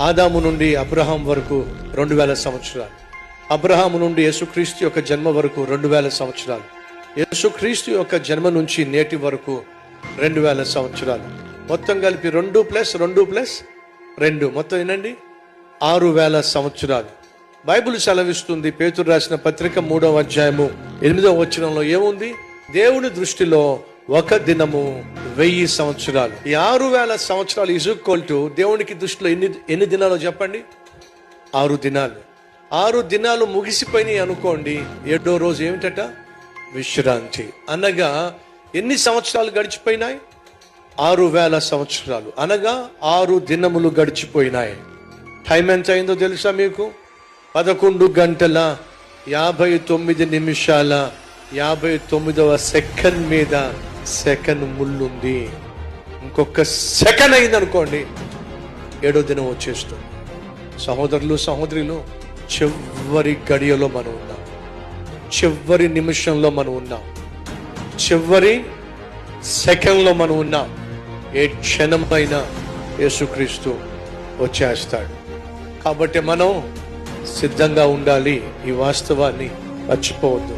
ఆదాము నుండి అబ్రహాం వరకు 2000 సంవత్సరాలు. అబ్రహాము నుండి యేసుక్రీస్తు యొక్క జన్మ వరకు 2000 సంవత్సరాలు. యేసుక్రీస్తు యొక్క జన్మ నుంచి నేటి వరకు 2000 సంవత్సరాలు. మొత్తం కలిపి 2 + 2 మొత్తం ఏనండి 6000 సంవత్సరాలు. బైబిల్ సెలవిస్తుంది, పేతురు రాసిన పత్రిక 3వ అధ్యాయము 8వ వచనంలో ఏముంది? దేవుని దృష్టిలో ఒక దినము 1000 సంవత్సరాలు. ఈ 6000 సంవత్సరాలు ఈజ్ ఈక్వల్ టు దేవునికి దృష్టిలో ఎన్ని దినాలు చెప్పండి? 6 దినాలు. 6 దినాలు ముగిసిపోయినాయి అనుకోండి, 7వ రోజు ఏమిటట? విశ్రాంతి. అనగా ఎన్ని సంవత్సరాలు గడిచిపోయినాయి? 6000 సంవత్సరాలు. అనగా 6 దినములు గడిచిపోయినాయి. టైం ఎంత అయిందో తెలుసా మీకు? 11 గంటల 59 నిమిషాల 59వ సెకండ్ మీద సెకండ్ ముళ్ళుంది. ఇంకొక సెకండ్ అయింది అనుకోండి, 7వ దినం వచ్చేస్తుంది. సహోదరులు సహోదరులు, చివరి గడియలో మనం ఉన్నాం, చివరి నిమిషంలో మనం ఉన్నాం, చివరి సెకండ్లో మనం ఉన్నాం. ఏ క్షణమైన యేసుక్రీస్తు వచ్చేస్తాడు. కాబట్టి మనం సిద్ధంగా ఉండాలి. ఈ వాస్తవాన్ని మర్చిపోవద్దు.